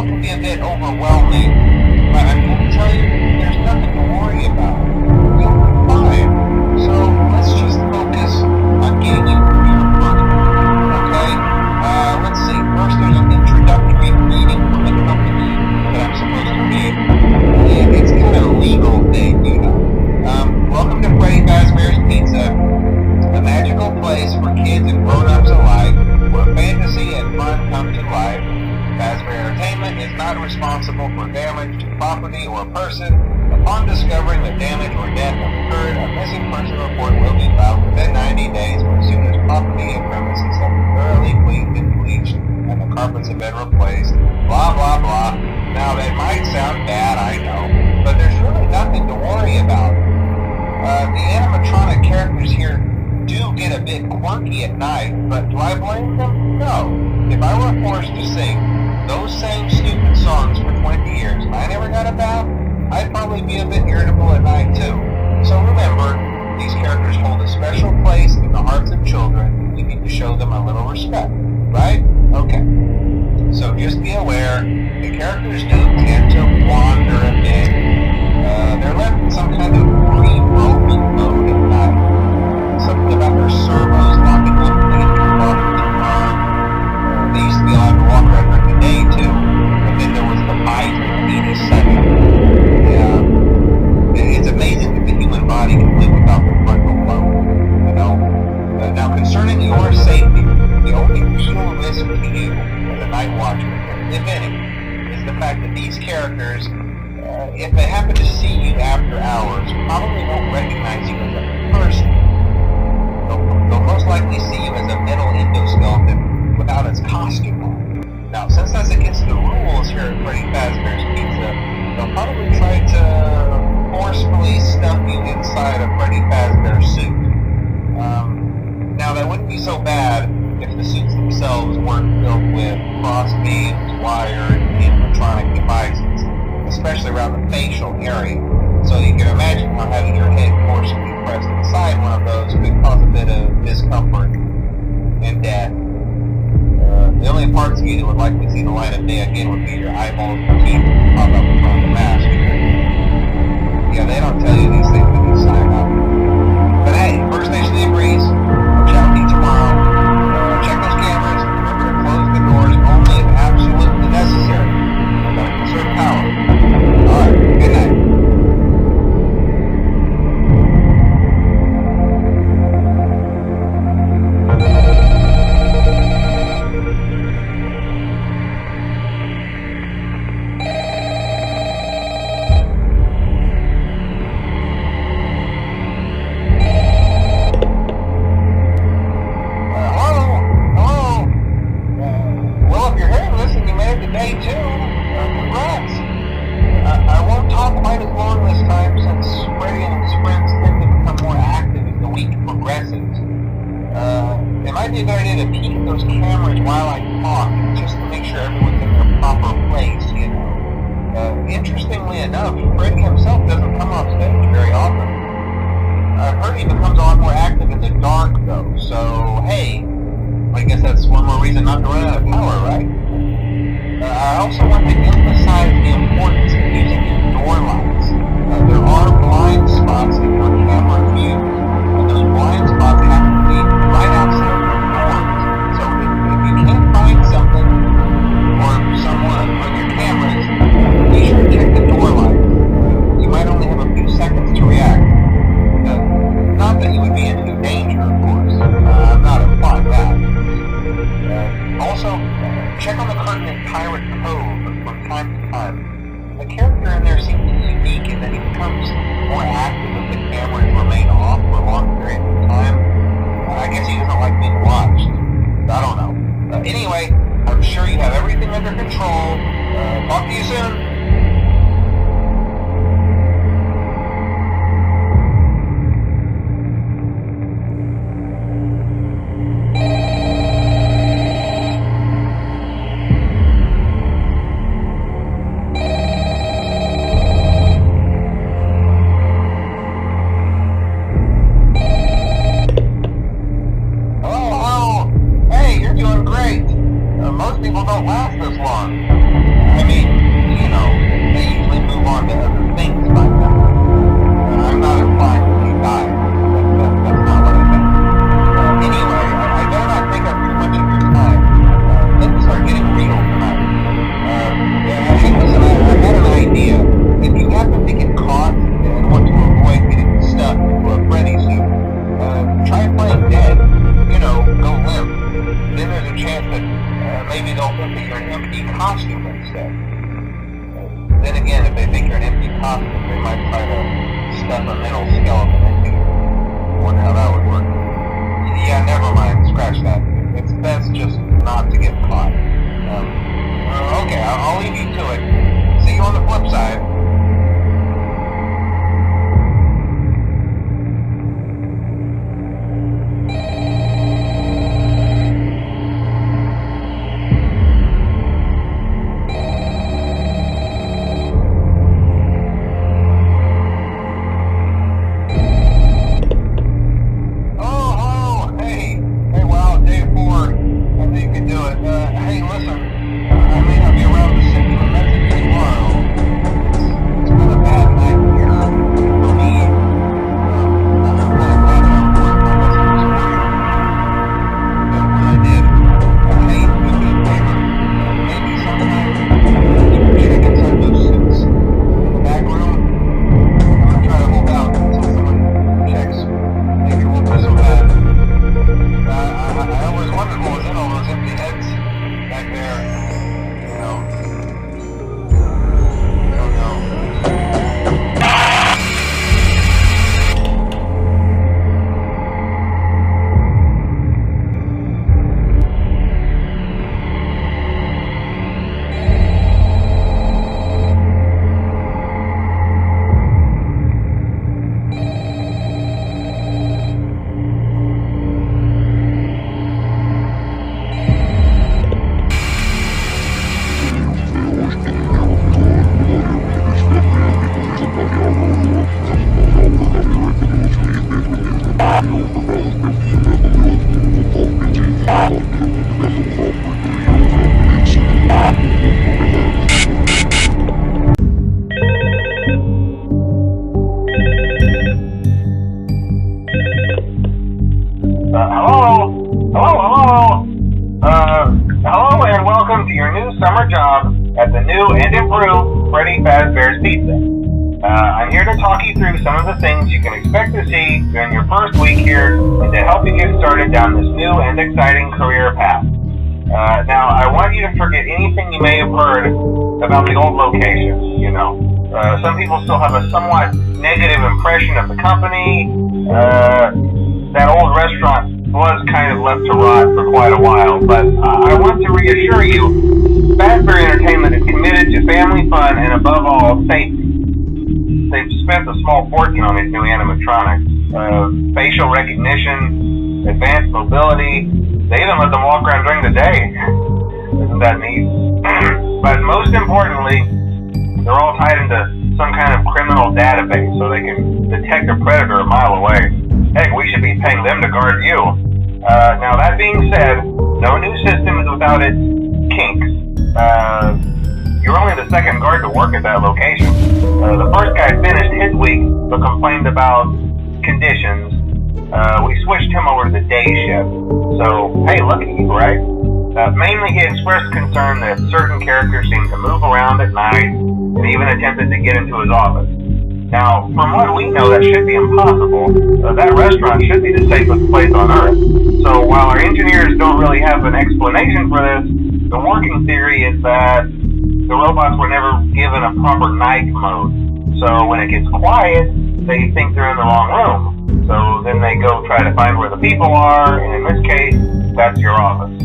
all can be a bit overwhelming, but I'm going to tell you, there's nothing to worry about. You'll be fine. So let's just focus on getting you through your first. Okay? Let's see. First, there's an introductory greeting from the company that I'm supposed to read. It's kind of a legal thing, you know. Welcome to Freddy Fazbear's Pizza, a magical place for kids and grown-ups alike, where fantasy and fun come to life. Fazbear Entertainment is not responsible for damage to property or person. Upon discovering that damage or death have occurred, a missing person report will be filed within 90 days or as soon as property and premises have been thoroughly cleaned and bleached and the carpets have been replaced. Blah, blah, blah. Now, that might sound bad, I know, but there's really nothing to worry about. The animatronic characters here do get a bit quirky at night, but do I blame them? No. If I were forced to sing those same stupid songs for 20 years and I never got a bath, I'd probably be a bit irritable at night too. So remember, these characters hold a special place in the hearts of children, and we need to show them a little respect, right? Okay. So just be aware, the characters do tend to wander a bit. They're left in some kind of free roaming mode at night. Something about their servos locking up and they get off too long. They used to be allowed to walk around during the day too. And then there was the migrant penis setting. Yeah. It's amazing that the human body can live without the frontal lobe. You know? Now concerning your safety, the only real risk to you as a night watchman, if any, is the fact that these characters, if they happen to see you after hours, probably won't recognize you as a person. They'll most likely see you as a metal endoskeleton without its costume on. Now, since that's against the rules here at Freddy Fazbear's Pizza, they'll probably try to forcefully stuff you inside a Freddy Fazbear suit. Now, that wouldn't be so bad if the suits themselves weren't filled with cross beams, wired, animatronic devices, especially around the facial area. So you can imagine how having your head forcibly pressed inside one of those could cause a bit of discomfort and death. The only parts of you that would likely see the light of day again would be your eyeballs and teeth that pop up from the mask. Yeah, they don't tell you these things when you sign up. But hey, First Nation agrees. Chat with you tomorrow. Check those cameras. Remember to close the doors only if absolutely necessary. Gotta conserve power. Alright, good night. It might be a good idea to peek at those cameras while I talk, just to make sure everyone's in their proper place, you know. Interestingly enough, Freddy himself doesn't come off stage very often. I've heard he becomes a lot more active in the dark, though, so hey, I guess that's one more reason not to run out of power, right? I also want to emphasize the importance of using your door lights. There are blind spots in your camera view, and those blind spots happen to be right outside your doors. So if you can't find something or someone on your cameras, be sure to check the door lights. You might only have a few seconds to react. Not that you would be in any danger, of course. I'm not implying that. Also, check on the curtain in Pirate Cove from time to time. The character in there seems unique in that he becomes more active if the cameras remain off for a long period of time. I guess he doesn't like being watched. I don't know. Anyway, I'm sure you have everything under control. Talk to you soon. Most people don't last this long. I mean, maybe they'll think that you're an empty costume instead. Then again, if they think you're an empty costume, they might try to stuff a mental skeleton into you. I wonder how that would work. Yeah, never mind. Scratch that. It's best just not to get caught. Okay, I'll leave you to it. See you on the flip side. Hello and welcome to your new summer job at the new and improved Freddy Fazbear's Pizza. I'm here to talk you through some of the things you can expect to see during your first week here and to help you get started down this new and exciting career path. Now, I want you to forget anything you may have heard about the old location. Some people still have a somewhat negative impression of the company. That old restaurant was kind of left to rot for quite a while, but I want to reassure you, Fazbear Entertainment is committed to family fun and above all, safety. They've spent a small fortune on these new animatronics. Facial recognition, advanced mobility, they even let them walk around during the day. Isn't that neat? But most importantly, they're all tied into some kind of criminal database so they can detect a predator a mile away. Heck, we should be paying them to guard you. Now that being said, no new system is without its kinks. You're only the second guard to work at that location. The first guy finished his week but complained about conditions. We switched him over to the day shift. So, hey, look at you, right? Mainly he expressed concern that certain characters seemed to move around at night and even attempted to get into his office. Now, from what we know, that should be impossible. That restaurant should be the safest place on Earth. So while our engineers don't really have an explanation for this, the working theory is that the robots were never given a proper night mode. So when it gets quiet, they think they're in the wrong room. So then they go try to find where the people are, and in this case, that's your office.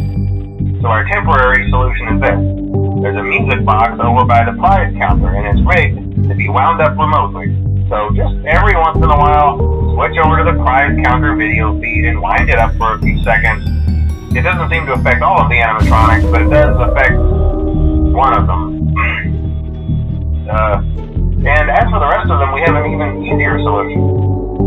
So our temporary solution is this. There's a music box over by the prize counter, and it's rigged to be wound up remotely. So just every once in a while, switch over to the prize counter video feed and wind it up for a few seconds. It doesn't seem to affect all of the animatronics, but it does affect one of them. And as for the rest of them, we have an even easier solution.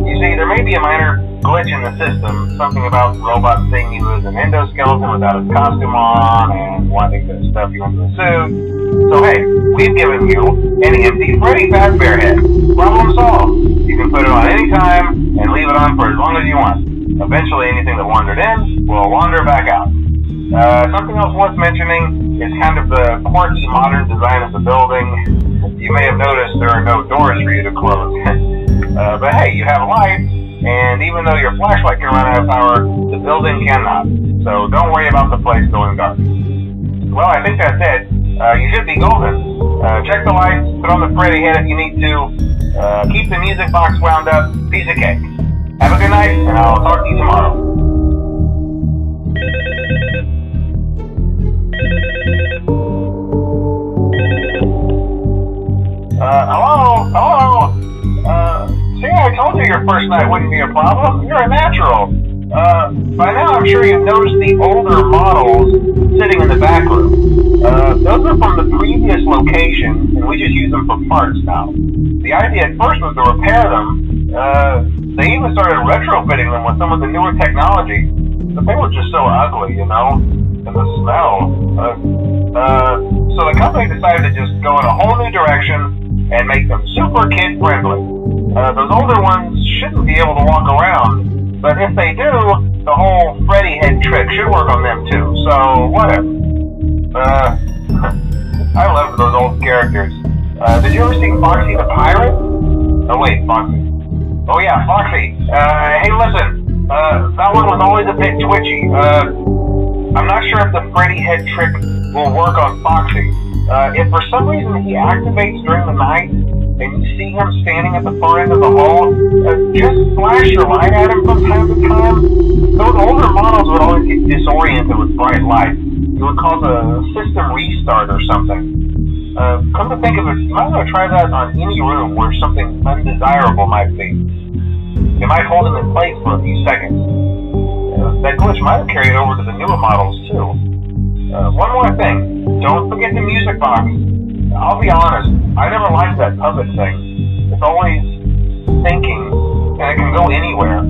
You see, there may be a minor glitch in the system, something about the robot seeing you as an endoskeleton without his costume on and wanting to stuff you into a suit. So hey, we've given you an empty Freddy Fazbear head. Problem solved. You can put it on any time and leave it on for as long as you want. Eventually anything that wandered in will wander back out. Something else worth mentioning is kind of the quirky modern design of the building. You may have noticed there are no doors for you to close. But hey, you have lights, and even though your flashlight can run out of power, the building cannot. So don't worry about the place going dark. Well, I think that's it. You should be golden. Check the lights, put on the Freddy head if you need to. Keep the music box wound up. Piece of cake. Have a good night, and I'll talk to you tomorrow. Hello? See, I told you your first night wouldn't be a problem. You're a natural. By now I'm sure you've noticed the older models sitting in the back room. Those are from the previous location, and we just use them for parts now. The idea at first was to repair them. They even started retrofitting them with some of the newer technology, but they were just so ugly, you know, and the smell. So the company decided to just go in a whole new direction and make them super kid-friendly. Those older ones shouldn't be able to walk around, but if they do, the whole Freddy head trick should work on them too, so whatever. I love those old characters. Did you ever see Foxy the Pirate? Oh wait, Foxy. Oh yeah, Foxy. Hey listen, that one was always a bit twitchy. I'm not sure if the Freddy head trick will work on Foxy. If for some reason he activates during the night, and you see him standing at the far end of the hall, just flash your light at him from time to time. Those older models would always get disoriented with bright light. It would cause a system restart or something. Come to think of it, you might want to try that on any room where something undesirable might be. It might hold him in place for a few seconds. That glitch might have carried over to the newer models too. One more thing, don't forget the music box. I'll be honest, I never liked that puppet thing. It's always thinking, and it can go anywhere.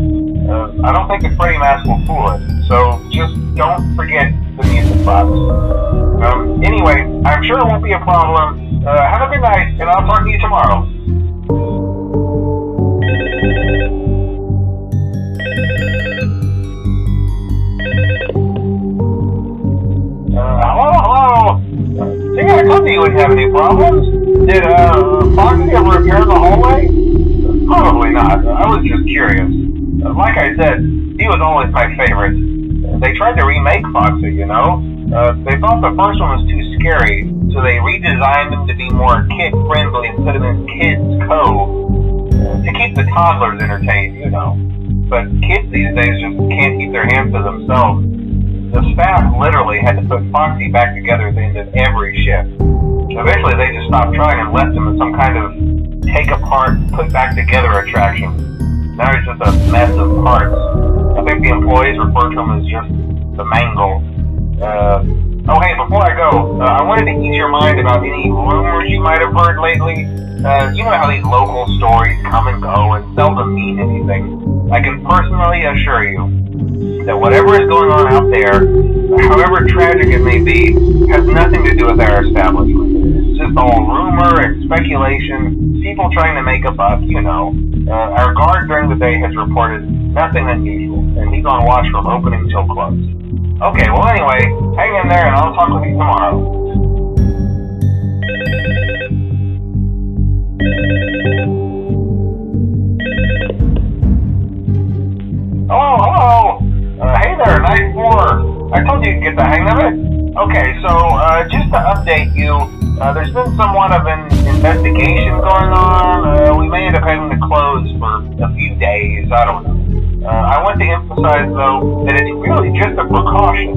I don't think the Freddy mask will fool it, so just don't forget the music box. Anyway, I'm sure it won't be a problem. Have a good night, and I'll talk to you tomorrow. Hello? See, I told you wouldn't have any problems. Did, Foxy ever repair the hallway? Probably not. I was just curious. Like I said, he was always my favorite. They tried to remake Foxy, you know? They thought the first one was too scary, so they redesigned him to be more kid-friendly and put him in Kids Cove. To keep the toddlers entertained, you know. But kids these days just can't keep their hands to themselves. The staff literally had to put Foxy back together at the end of every shift. Eventually they just stopped trying and left him in some kind of take-apart, put-back-together attraction. Now he's just a mess of parts. I think the employees refer to him as just the mangle. Oh hey, before I go, I wanted to ease your mind about any rumors you might have heard lately. You know how these local stories come and go and seldom mean anything. I can personally assure you that whatever is going on out there, however tragic it may be, has nothing to do with our establishment. It's just all rumor and speculation, people trying to make a buck, you know. Our guard during the day has reported nothing unusual, and he's on watch from opening till close. Okay, well anyway, hang in there and I'll talk with you tomorrow. Hello? Hey there, Night 4. I told you to get the hang of it. Okay, so, just to update you, there's been somewhat of an investigation going on. We may end up having to close for a few days, I don't know. I want to emphasize, though, that it's really just a precaution.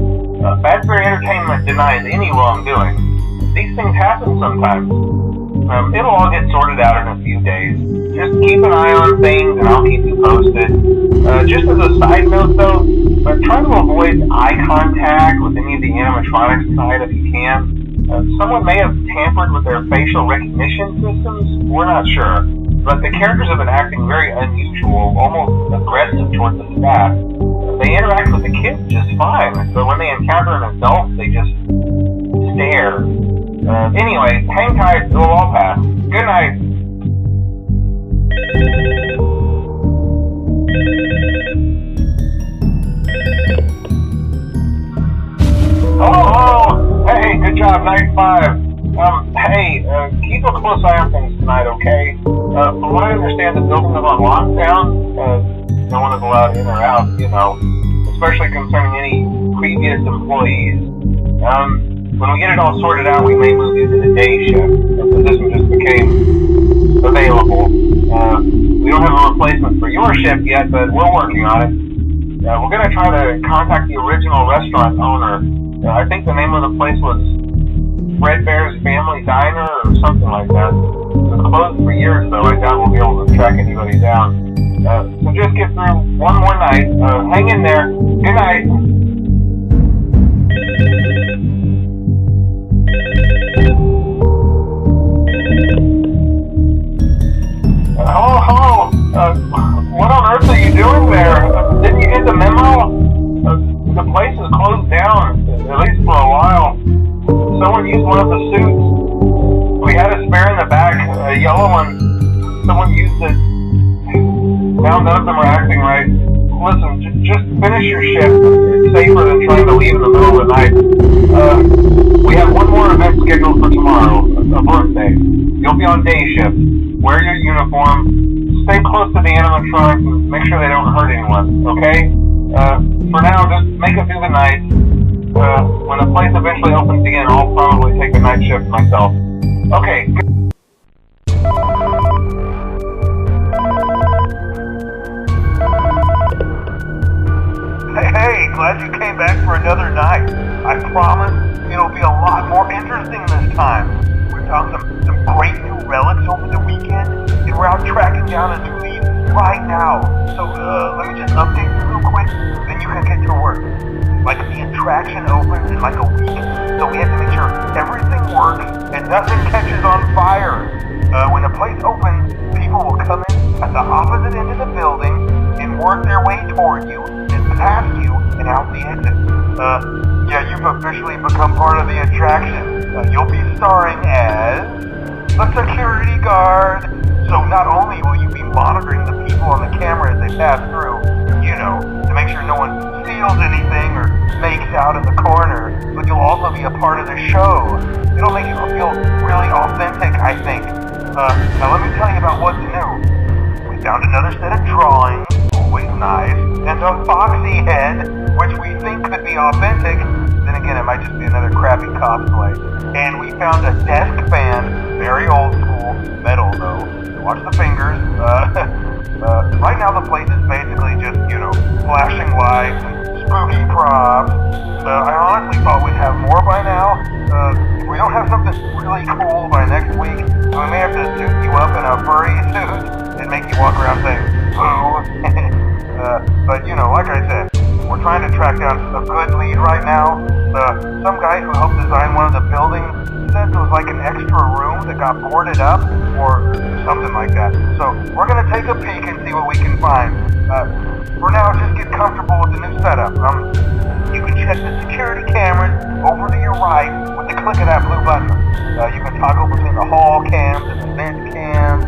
Fazbear Entertainment denies any wrongdoing. These things happen sometimes. It'll all get sorted out in a few days. Just keep an eye on things and I'll keep you posted. Just as a side note though, try to avoid eye contact with any of the animatronics tonight if you can. Someone may have tampered with their facial recognition systems, we're not sure. But the characters have been acting very unusual, almost aggressive towards the staff. They interact with the kids just fine, but when they encounter an adult, they just stare. Anyway, hang tight, it'll all pass. Good night. Hello? Hey, good job, Night 5. Hey, keep a close eye on things tonight, okay? From what I understand, the building is on lockdown. No one is allowed in or out, you know, especially concerning any previous employees. When we get it all sorted out, we may move you to the day shift. The position just became available. We don't have a replacement for your shift yet, but we're working on it. We're going to try to contact the original restaurant owner. I think the name of the place was Fred Bear's Family Diner or something like that. It's closed for years, though. I doubt we'll be able to track anybody down. So just get through one more night. Hang in there. Good night. Hello. What on earth are you doing there? Didn't you get the memo? The place is closed down, at least for a while. Someone used one of the suits. We had a spare in the back, a yellow one. Someone used it. Now none of them are acting right. Listen, just finish your shift. It's safer than trying to leave in the middle of the night. We have one more event scheduled for tomorrow, a birthday. You'll be on day shift. Wear your uniform. Stay close to the animatronics and make sure they don't hurt anyone, okay? For now, just make it through the night. When the place eventually opens again, I'll probably take the night shift myself. Okay. Hey, glad you came back for another night. I promise it'll be a lot more interesting this time. We found some great new relics over the weekend, and we're out tracking down a new lead right now. So, let me just update you real quick, then you can get to work. Like, the attraction opens in like a week, so we have to make sure everything works and nothing catches on fire. When the place opens, people will come in at the opposite end of the building and work their way toward you, and past you, and out the exit. Yeah, you've officially become part of the attraction. You'll be starring as a security guard. So not only will you be monitoring the people on the camera as they pass through, you know, to make sure no one steals anything or makes out in the corner, but you'll also be a part of the show. It'll make you feel really authentic, I think. Now let me tell you about what's new. We found another set of drawings, always nice, and a foxy head, which we think could be authentic. Then again, it might just be another crappy cosplay. And we found a desk fan, very old school, metal though. Watch the fingers. Right now the place is basically just, you know, flashing lights and spooky props. I honestly thought we'd have more by now. If we don't have something really cool by next week, we may have to suit you up in a furry suit and make you walk around saying, boo. But, you know, like I said, we're trying to track down a good lead right now. Some guy who helped design one of the buildings said there was like an extra room that got boarded up or something like that. So we're going to take a peek and see what we can find. For now, just get comfortable with the new setup. You can check the security cameras over to your right with the click of that blue button. You can toggle between the hall cams and the vent cams.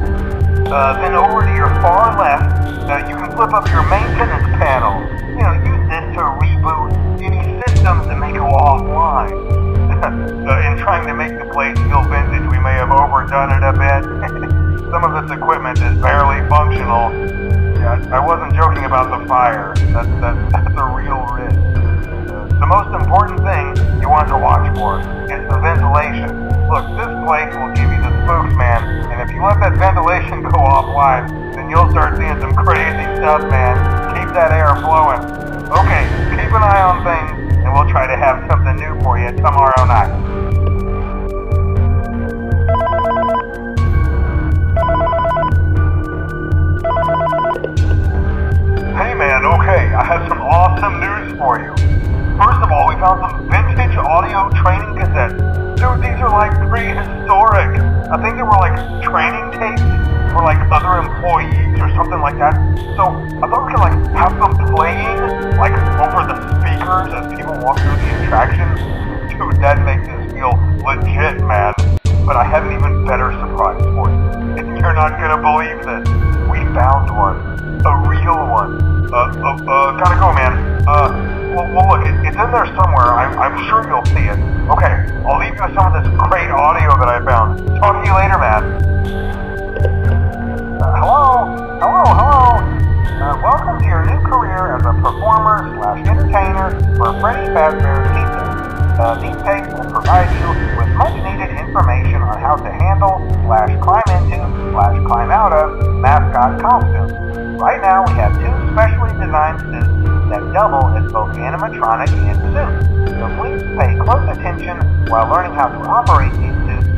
Then over to your far left, you can flip up your maintenance panel. You know, use this to reboot any systems that may go offline. In trying to make the place feel vintage, we may have overdone it a bit. Some of this equipment is barely functional. Yeah, I wasn't joking about the fire. That's a real risk. The most important thing you want to watch for is the ventilation. Look, this place will give you the spooks, man, and if you let that ventilation go offline, then you'll start seeing some crazy stuff, man. Keep that air flowing. Okay, keep an eye on things, and we'll try to have something new for you tomorrow night. Hey man, okay, I have some awesome news for you. First of all, we found some vintage audio training cassettes. Dude, these are like prehistoric. I think they were like training tapes for like other employees or something like that. So I thought we could like have them playing like over the speakers as people walk through the attraction. Dude, that makes us feel legit, man. But I have an even better surprise for you. And you're not gonna believe this. We found one. A real one. Gotta go, man. Well, look, it's in there somewhere. I'm sure you'll see it. Okay, I'll leave you with some of this great audio that I found. Talk to you later, man. Hello? Welcome to your new career as a performer/entertainer for Freddy Fazbear's Pizza. These pages will provide you with much needed information on how to handle / climb into / climb out of mascot costumes. Right now we have two specially designed suits that double as both animatronic and suit. So please pay close attention while learning how to operate these suits,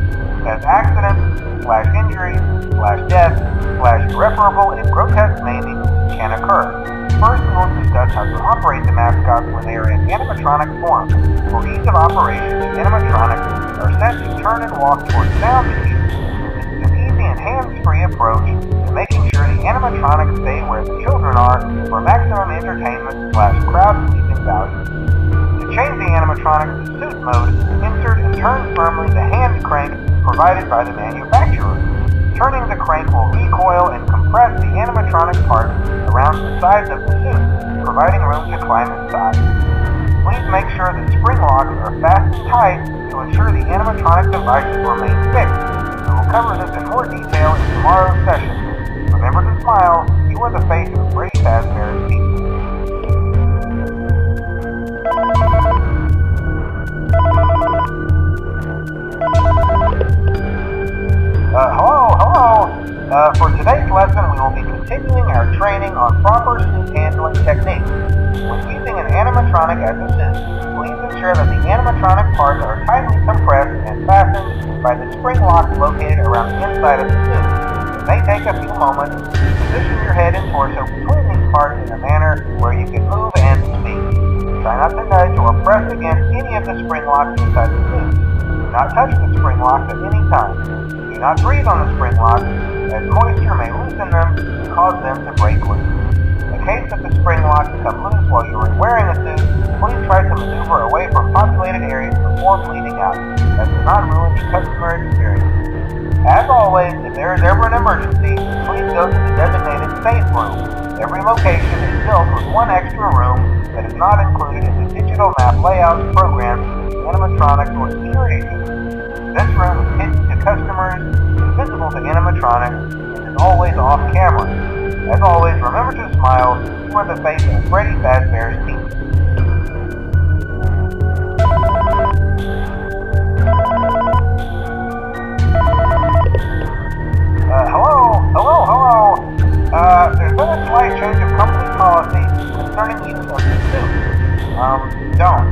as accidents / injuries / death / irreparable and grotesque maiming can occur. First, we will discuss how to operate the mascots when they are in animatronic form. For ease of operation, the animatronics are set to turn and walk towards sound cues. This is an easy and hands-free approach to making sure the animatronics stay where the children are for maximum entertainment / crowd-pleasing value. To change the animatronics to suit mode, insert and turn firmly the hand crank provided by the manufacturer. Turning the crank will recoil and compress the animatronic parts around the sides of the suit, providing room to climb inside. Please make sure the spring locks are fastened tight to ensure the animatronic devices remain fixed. We will cover this in more detail in tomorrow's session. Remember to smile. You are the face of Brady Fazbear's Pizza. Hello. For today's lesson, we will be continuing our training on proper suit handling techniques. When using an animatronic as a suit, please ensure that the animatronic parts are tightly compressed and fastened by the spring locks located around the inside of the suit. It may take a few moments. Position your head and torso between these parts in a manner where you can move and speak. Try not to nudge or press against any of the spring locks inside the suit. Do not touch the spring locks at any time. Do not breathe on the spring locks, as moisture may loosen them and cause them to break loose. In case that the spring locks come loose while you are wearing a suit, please try to maneuver away from populated areas before bleeding out, as does not ruin the customer experience. As always, if there is ever an emergency, please go to the designated safe room. Every location is built with one extra room that is not included in the digital map layouts programmed for the animatronics or security system. This room is hidden to customers, invisible to animatronics, and is always off camera. As always, remember to smile. You are the face of Brady Fazbear's Pizza. Hello. There's been a slight change of company policy concerning use of the suit. Don't.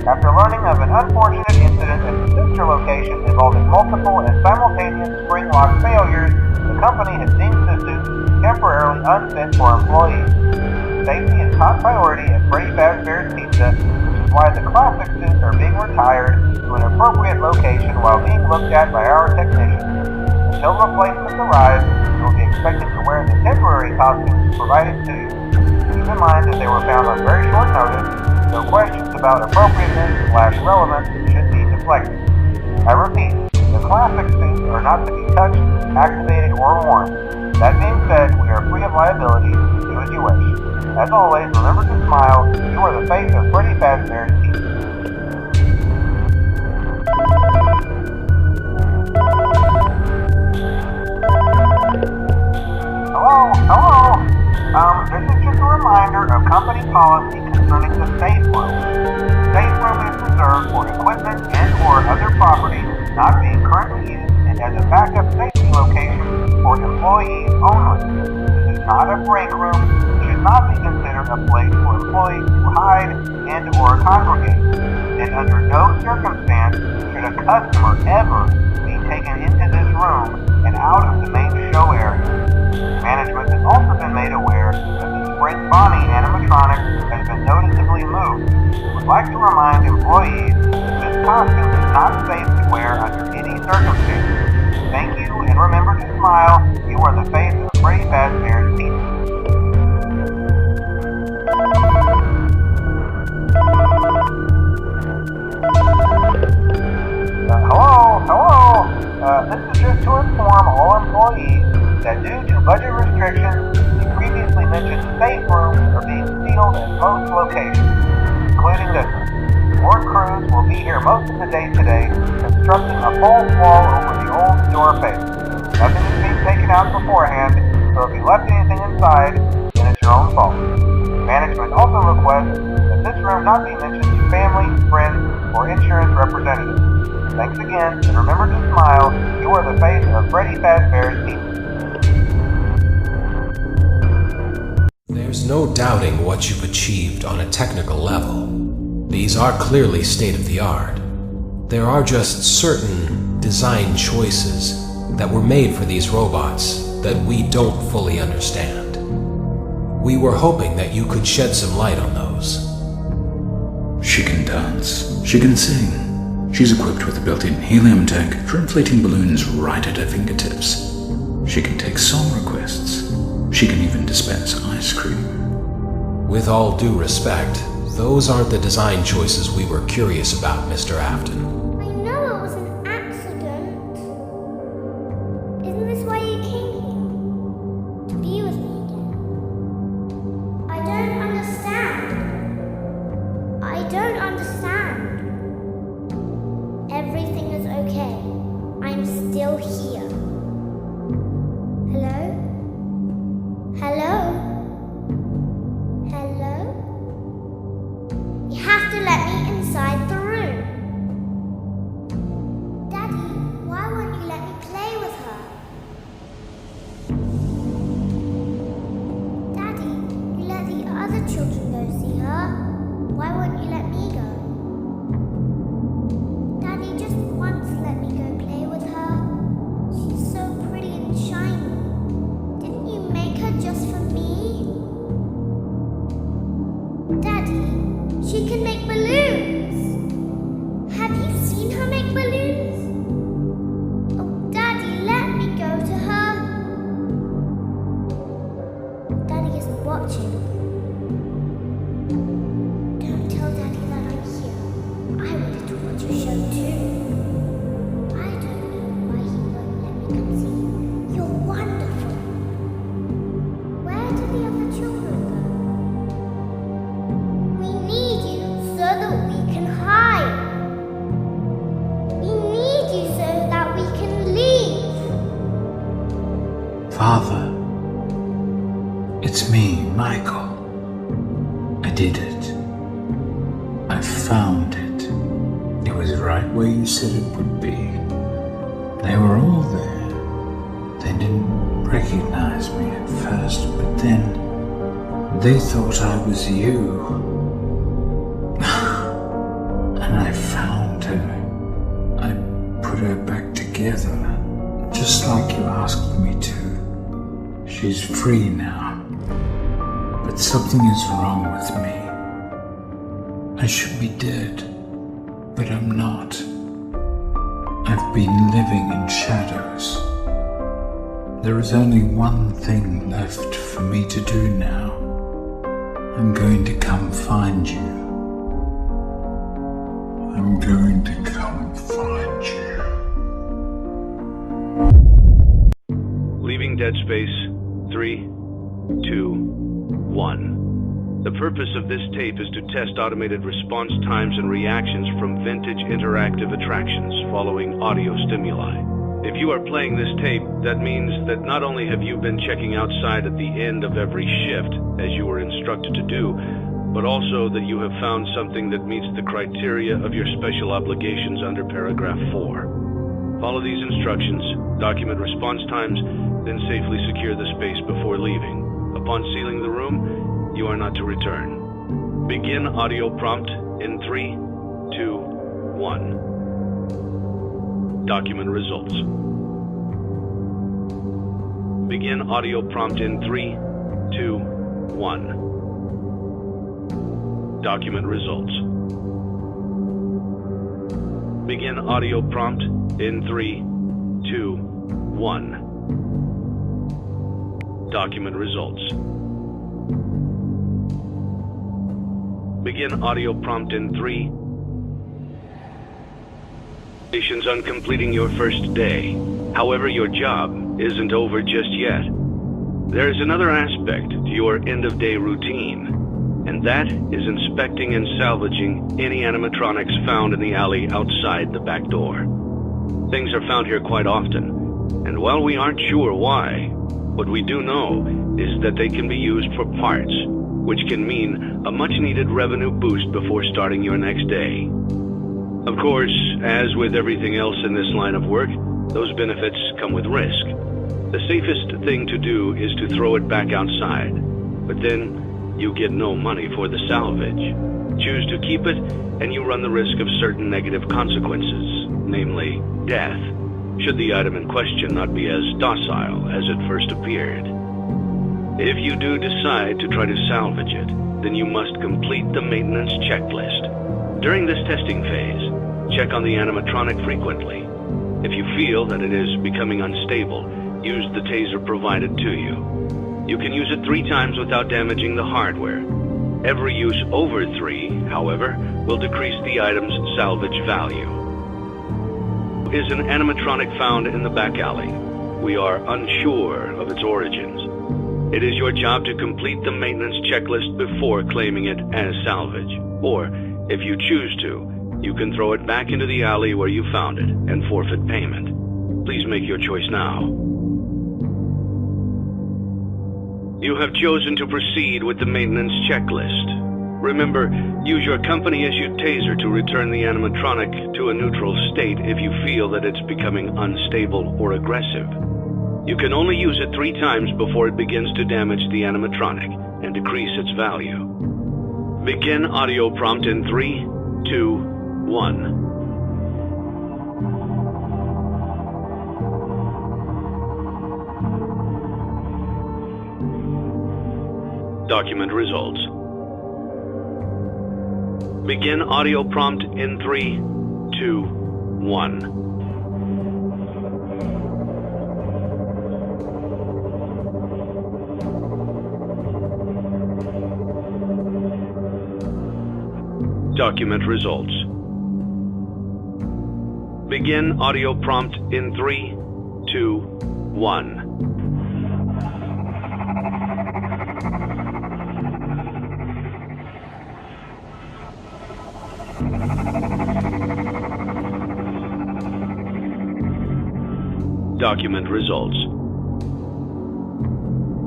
After learning of an unfortunate incident at the sister location involving multiple and simultaneous spring lock failures, the company has deemed the suit temporarily unfit for employees. Safety is top priority at Brady Fazbear's Pizza, which is why the classic suits are being retired to an appropriate location while being looked at by our technicians. Until replacements arrive, you will be expected to wear the temporary costumes provided to you. Keep in mind that they were found on very short notice, so questions about appropriateness / relevance should be deflected. I repeat, the classic suits are not to be touched, activated, or worn. That being said, we are free of liability. Do as you wish. As always, remember to smile. You are the face of Brady Fazbear's Pizza. Hello. This is just a reminder of company policy concerning the safe room. The safe room is reserved for equipment and/or other property not being currently used and as a backup safety location for employees only. This is not a break room. It should not be considered a place for employees to hide and/or congregate. And under no circumstance should a customer ever be taken into this room and out of the main show area. Management has also been made aware that the Spring Bonnie animatronic has been noticeably moved. We would like to remind employees that this costume is not safe to wear under any circumstances. Thank you, and remember to smile. You are the face of Brady Fazbear's Pizza. Hello. This is just to inform all employees that due to budget restrictions, the previously mentioned safe rooms are being sealed at most locations, including this one. More crews will be here most of the day today, constructing a false wall over the old door face. Nothing is being taken out beforehand, so if you left anything inside, then it's your own fault. Management also requests that this room not be mentioned to family, friend, or insurance representative. Thanks again, and remember to smile. You are the face of Freddy Fazbear's team. There's no doubting what you've achieved on a technical level. These are clearly state-of-the-art. There are just certain design choices that were made for these robots that we don't fully understand. We were hoping that you could shed some light on those. She can dance. She can sing. She's equipped with a built-in helium tank for inflating balloons right at her fingertips. She can take song requests. She can even dispense ice cream. With all due respect, those aren't the design choices we were curious about, Mr. Afton. I know it was an accident. Isn't this why you came here? To be with me again? I don't understand. I don't understand. Everything is okay. I'm still here. Hello? Hello? Hello? You have to let me inside the room. Daddy, why won't you let me play with her? Daddy, you let the other children go see her. Why won't you let me go? Daddy, just once let me go play with her. She's so pretty and shiny. Didn't you make her just for me? Daddy, she can make balloons! Have you seen her make balloons? Oh, Daddy, let me go to her. Daddy isn't watching. Don't tell Daddy that I'm here. I wanted to watch your show too. I don't know why he won't let me come see you. You're wonderful. Where do the other children go? We need you so that we can hide. We need you so that we can leave. Father, it's me, Michael. I did it. I found it. It was right where you said it would be. They were all there. They didn't recognize me at first, but then they thought I was you. And I found her. I put her back together, just like you asked me to. She's free now. But something is wrong with me. I should be dead, but I'm not. I've been living in shadows. There is only one thing left for me to do now. I'm going to come find you. I'm going to come find you. Leaving Dead Space. 3, 2, 1. The purpose of this tape is to test automated response times and reactions from vintage interactive attractions following audio stimuli. If you are playing this tape, that means that not only have you been checking outside at the end of every shift, as you were instructed to do, but also that you have found something that meets the criteria of your special obligations under paragraph 4. Follow these instructions, document response times, then safely secure the space before leaving. Upon sealing the room, you are not to return. Begin audio prompt in 3, 2, 1. Document results. Begin audio prompt in 3, 2, 1. Document results. Begin audio prompt in 3, 2, 1. Document results. Begin audio prompt in 3. Congratulations on completing your first day. However, your job isn't over just yet. There is another aspect to your end-of-day routine, and that is inspecting and salvaging any animatronics found in the alley outside the back door. Things are found here quite often, and while we aren't sure why, what we do know is that they can be used for parts, which can mean a much-needed revenue boost before starting your next day. Of course, as with everything else in this line of work, those benefits come with risk. The safest thing to do is to throw it back outside, but then you get no money for the salvage. Choose to keep it, and you run the risk of certain negative consequences, namely death, should the item in question not be as docile as it first appeared. If you do decide to try to salvage it, then you must complete the maintenance checklist. During this testing phase, check on the animatronic frequently. If you feel that it is becoming unstable, use the taser provided to you. You can use it 3 times without damaging the hardware. Every use over 3, however, will decrease the item's salvage value. Is an animatronic found in the back alley? We are unsure of its origins. It is your job to complete the maintenance checklist before claiming it as salvage. Or, if you choose to, you can throw it back into the alley where you found it and forfeit payment. Please make your choice now. You have chosen to proceed with the maintenance checklist. Remember, use your company-issued taser to return the animatronic to a neutral state if you feel that it's becoming unstable or aggressive. You can only use it 3 times before it begins to damage the animatronic and decrease its value. Begin audio prompt in 3, 2, 1. Document results. Begin audio prompt in 3, 2, 1. Document results. Begin audio prompt in 3, 2, 1. Document results.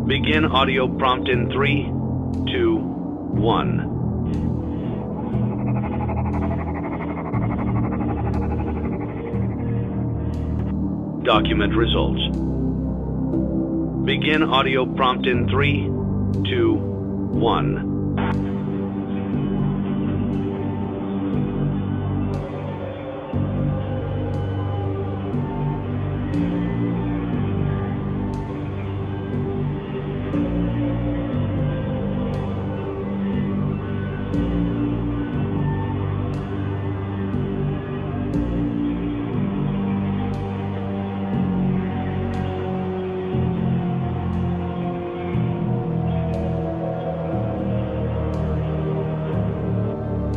Begin audio prompt in 3, 2, 1. Document results. Begin audio prompt in 3, 2, 1.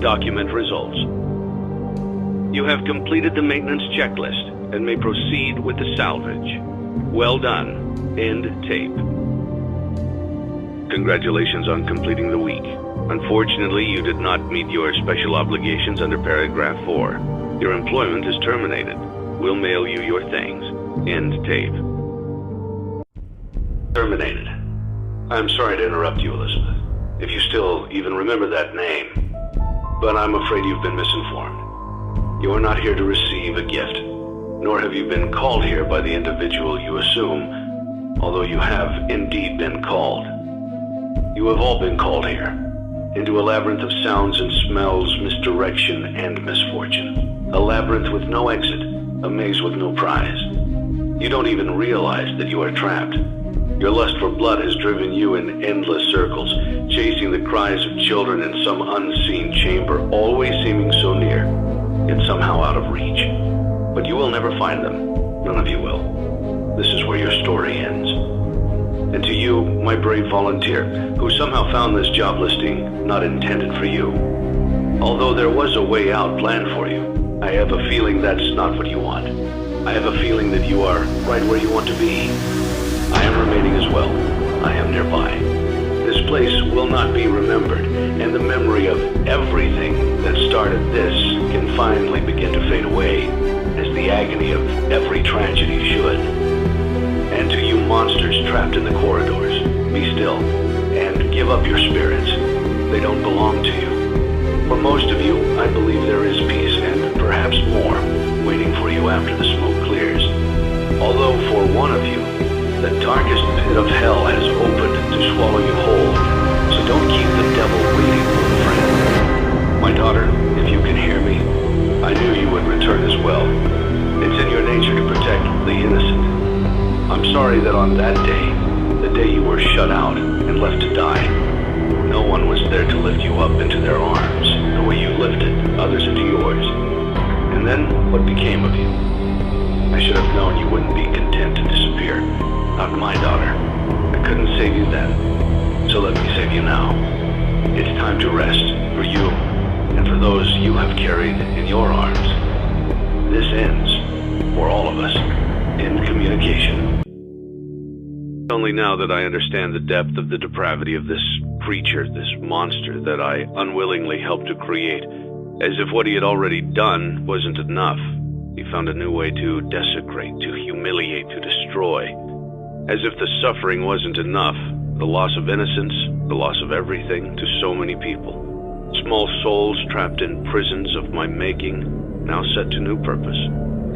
Document results. You have completed the maintenance checklist and may proceed with the salvage. Well done. End tape. Congratulations on completing the week. Unfortunately, you did not meet your special obligations under paragraph 4. Your employment is terminated. We'll mail you your things. End tape. Terminated. I'm sorry to interrupt you, Elizabeth, if you still even remember that name. But I'm afraid you've been misinformed. You are not here to receive a gift, nor have you been called here by the individual you assume, although you have indeed been called. You have all been called here, into a labyrinth of sounds and smells, misdirection, and misfortune. A labyrinth with no exit, a maze with no prize. You don't even realize that you are trapped. Your lust for blood has driven you in endless circles, chasing the cries of children in some unseen chamber, always seeming so near, yet somehow out of reach. But you will never find them. None of you will. This is where your story ends. And to you, my brave volunteer, who somehow found this job listing not intended for you. Although there was a way out planned for you, I have a feeling that's not what you want. I have a feeling that you are right where you want to be. I am remaining as well. I am nearby. This place will not be remembered, and the memory of everything that started this can finally begin to fade away, as the agony of every tragedy should. And to you monsters trapped in the corridors, be still and and give up your spirits. They don't belong to you. For most of you, I believe there is peace and perhaps more waiting for you after the smoke clears. Although for one of you, the darkest pit of hell has opened to swallow you whole. So don't keep the devil waiting, friend. My daughter, if you can hear me, I knew you would return as well. It's in your nature to protect the innocent. I'm sorry that on that day, the day you were shut out and left to die, no one was there to lift you up into their arms the way you lifted others into yours. And then, what became of you? I should have known you wouldn't be content to disappear. Not my daughter. I couldn't save you then, so let me save you now. It's time to rest for you and for those you have carried in your arms. This ends, for all of us, in communication. Only now that I understand the depth of the depravity of this creature, this monster that I unwillingly helped to create, as if what he had already done wasn't enough. He found a new way to desecrate, to humiliate, to destroy. As if the suffering wasn't enough, the loss of innocence, the loss of everything to so many people. Small souls trapped in prisons of my making, now set to new purpose,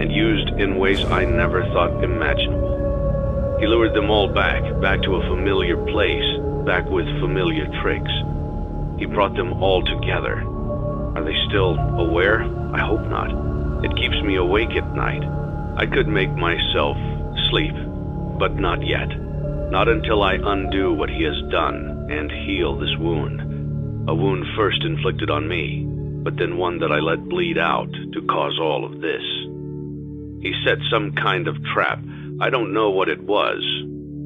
and used in ways I never thought imaginable. He lured them all back to a familiar place, back with familiar tricks. He brought them all together. Are they still aware? I hope not. It keeps me awake at night. I could make myself sleep, but not yet. Not until I undo what he has done and heal this wound. A wound first inflicted on me, but then one that I let bleed out to cause all of this. He set some kind of trap. I don't know what it was,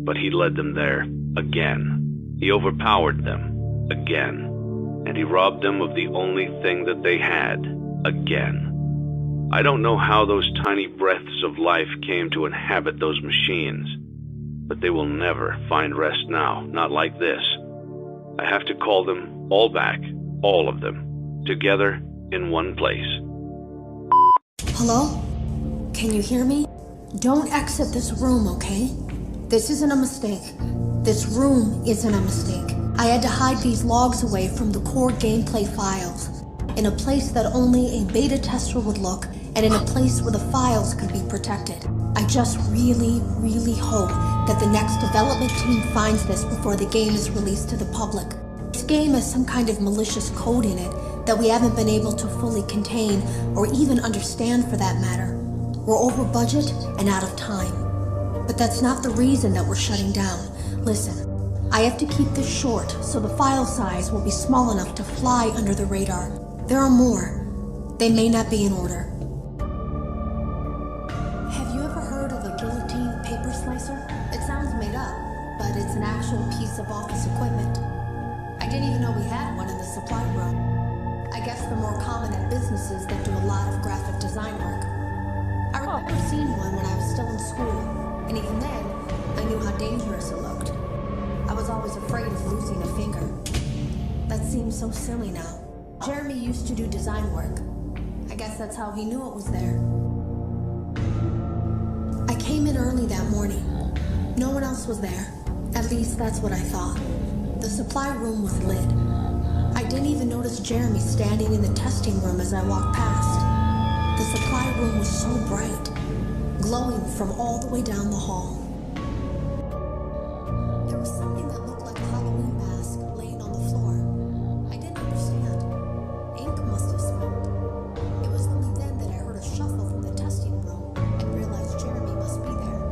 but he led them there again. He overpowered them again, and he robbed them of the only thing that they had again. I don't know how those tiny breaths of life came to inhabit those machines, but they will never find rest now, not like this. I have to call them all back, all of them, together in one place. Hello? Can you hear me? Don't exit this room, okay? This isn't a mistake. This room isn't a mistake. I had to hide these logs away from the core gameplay files, in a place that only a beta tester would look, and in a place where the files could be protected. I just really, really hope that the next development team finds this before the game is released to the public. This game has some kind of malicious code in it that we haven't been able to fully contain or even understand for that matter. We're over budget and out of time. But that's not the reason that we're shutting down. Listen, I have to keep this short so the file size will be small enough to fly under the radar. There are more. They may not be in order. Have you ever heard of a guillotine paper slicer? It sounds made up, but it's an actual piece of office equipment. I didn't even know we had one in the supply room. I guess they're more common at businesses that do a lot of graphic design work. I remember seeing one when I was still in school, and even then, I knew how dangerous it looked. I was always afraid of losing a finger. That seems so silly now. Jeremy used to do design work. I guess that's how he knew it was there. I came in early that morning. No one else was there. At least that's what I thought. The supply room was lit. I didn't even notice Jeremy standing in the testing room as I walked past. The supply room was so bright, glowing from all the way down the hall. There was something that looked like a Halloween mask laying on the floor. I didn't understand. Ink must have smelled. It was only then that I heard a shuffle from the testing room and realized Jeremy must be there.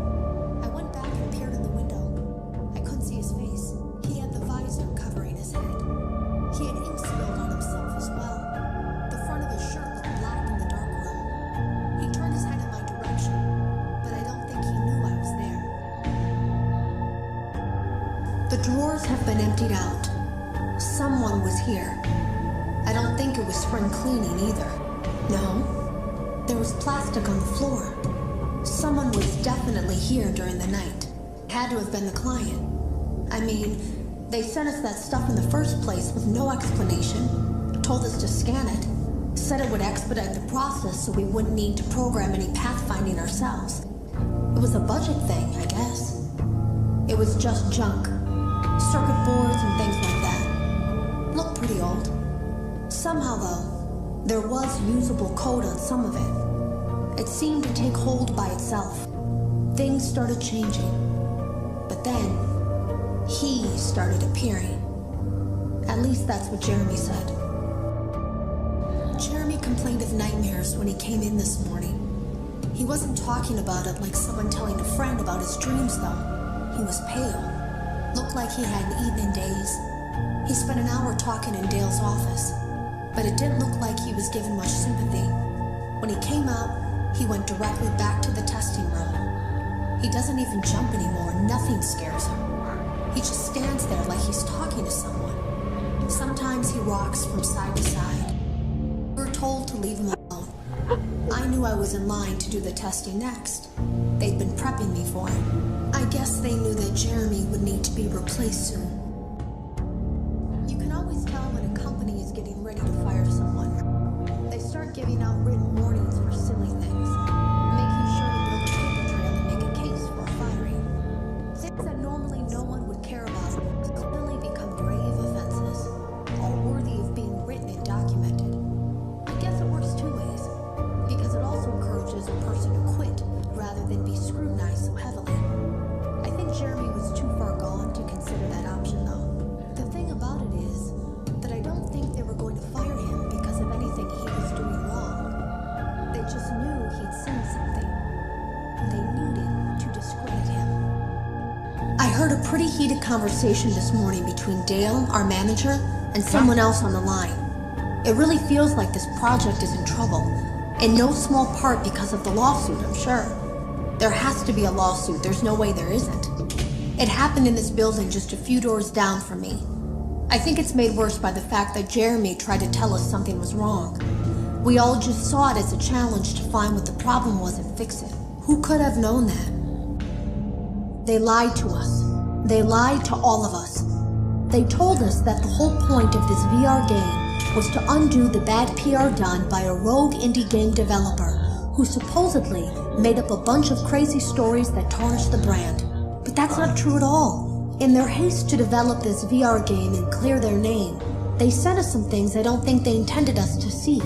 I went back and peered in the window. I couldn't see his face. He had the visor covering his head. He had ink spilled on himself as well. The front of his shirt looked black in the dark room. He turned his head in my direction, but I don't think he knew I was there. The drawers have been emptied out. Someone was here. I don't think it was spring cleaning either. No. There was plastic on the floor. Someone was definitely here during the night. Had to have been the client. I mean, they sent us that stuff in the first place with no explanation, told us to scan it, said it would expedite the process so we wouldn't need to program any pathfinding ourselves. It was a budget thing, I guess. It was just junk. circuit boards and things like that. Looked pretty old. Somehow, though, there was usable code on some of it. It seemed to take hold by itself. Things started changing. But then, he started appearing. At least that's what Jeremy said. Jeremy complained of nightmares when he came in this morning. He wasn't talking about it like someone telling a friend about his dreams, though. He was pale. Looked like he hadn't eaten in days. He spent an hour talking in Dale's office, but it didn't look like he was given much sympathy. When he came out, he went directly back to the testing room. He doesn't even jump anymore. Nothing scares him. He just stands there like he's talking to someone. Sometimes he rocks from side to side. We were told to leave him alone. I knew I was in line to do the testing next. They'd been prepping me for it. I guess they knew that Jeremy would need to be replaced soon. You can always tell when a company is getting ready to fire someone. They start giving out written warnings for silly things, making sure to build a paper trail and make a case for a firing. Things that normally no one would care about suddenly become grave offenses, all worthy of being written and documented. I guess it works two ways, because it also encourages a person to quit rather than be scrutinized so heavily. I think Jeremy was too far gone to consider that option, though. The thing about it is that I don't think they were going to fire him because of anything he was doing wrong. They just knew he'd seen something, and they needed to discredit him. I heard a pretty heated conversation this morning between Dale, our manager, and someone else on the line. It really feels like this project is in trouble, in no small part because of the lawsuit, I'm sure. There has to be a lawsuit. There's no way there isn't. It happened in this building just a few doors down from me. I think it's made worse by the fact that Jeremy tried to tell us something was wrong. We all just saw it as a challenge to find what the problem was and fix it. Who could have known that? They lied to us. They lied to all of us. They told us that the whole point of this VR game was to undo the bad PR done by a rogue indie game developer who supposedly made up a bunch of crazy stories that tarnished the brand. But that's not true at all. In their haste to develop this VR game and clear their name, they sent us some things I don't think they intended us to see,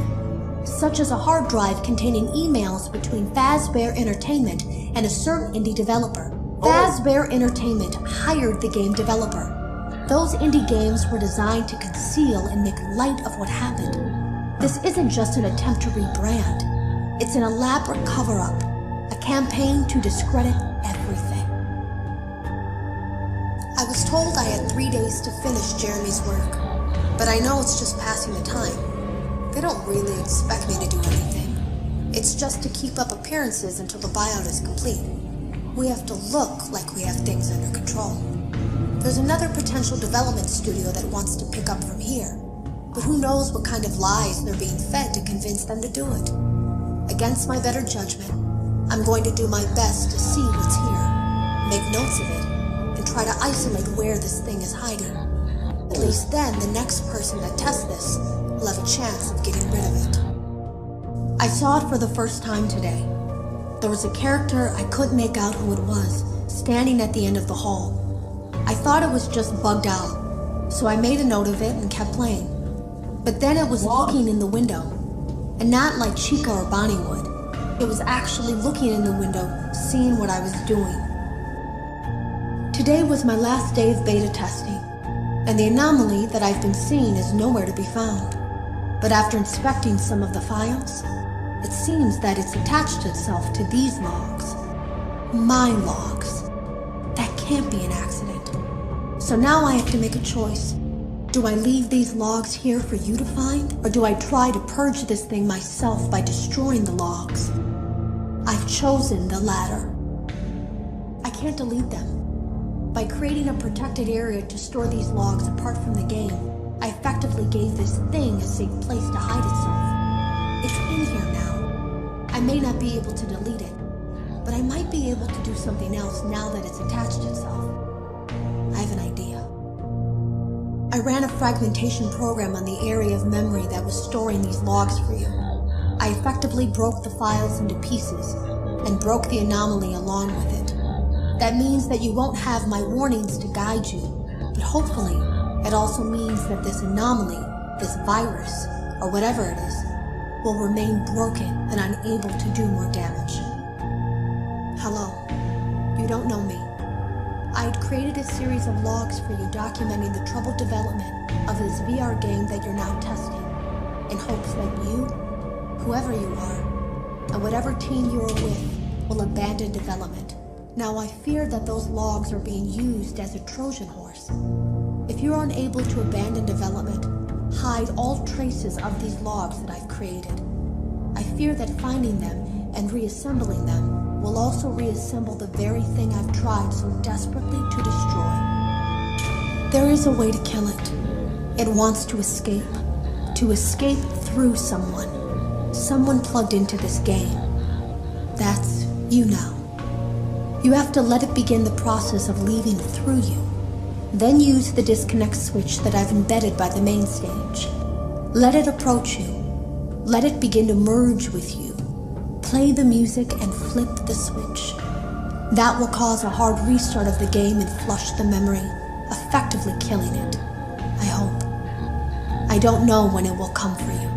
such as a hard drive containing emails between Fazbear Entertainment and a certain indie developer. Fazbear Entertainment hired the game developer. Those indie games were designed to conceal and make light of what happened. This isn't just an attempt to rebrand. It's an elaborate cover-up, a campaign to discredit everything. I was told I had 3 days to finish Jeremy's work, but I know it's just passing the time. They don't really expect me to do anything. It's just to keep up appearances until the buyout is complete. We have to look like we have things under control. There's another potential development studio that wants to pick up from here, but who knows what kind of lies they're being fed to convince them to do it. Against my better judgment, I'm going to do my best to see what's here, make notes of it, and try to isolate where this thing is hiding. At least then, the next person that tests this will have a chance of getting rid of it. I saw it for the first time today. There was a character I couldn't make out who it was, standing at the end of the hall. I thought it was just bugged out, so I made a note of it and kept playing. But then it was looking in the window, and not like Chica or Bonnie would. It was actually looking in the window, seeing what I was doing. Today was my last day of beta testing, and the anomaly that I've been seeing is nowhere to be found. But after inspecting some of the files, it seems that it's attached itself to these logs. My logs. That can't be an accident. So now I have to make a choice. Do I leave these logs here for you to find, or do I try to purge this thing myself by destroying the logs? I've chosen the latter. I can't delete them. By creating a protected area to store these logs apart from the game, I effectively gave this thing a safe place to hide itself. It's in here now. I may not be able to delete it, but I might be able to do something else now that it's attached itself. I have an idea. I ran a fragmentation program on the area of memory that was storing these logs for you. I effectively broke the files into pieces and broke the anomaly along with it. That means that you won't have my warnings to guide you, but But hopefully, it also means that this anomaly, this virus, or whatever it is, will remain broken and unable to do more damage. Hello. You don't know me. I had created a series of logs for you documenting the troubled development of this VR game that you're now testing, in hopes that you, whoever you are, and whatever team you are with, will abandon development. Now I fear that those logs are being used as a Trojan horse. If you are unable to abandon development, hide all traces of these logs that I've created. I fear that finding them and reassembling them will also reassemble the very thing I've tried so desperately to destroy. There is a way to kill it. It wants to escape through someone plugged into this game. That's you now. You have to let it begin the process of leaving through you. Then use the disconnect switch that I've embedded by the main stage. Let it approach you. Let it begin to merge with you. Play the music and flip the switch. That will cause a hard restart of the game and flush the memory, effectively killing it. I hope. I don't know when it will come for you.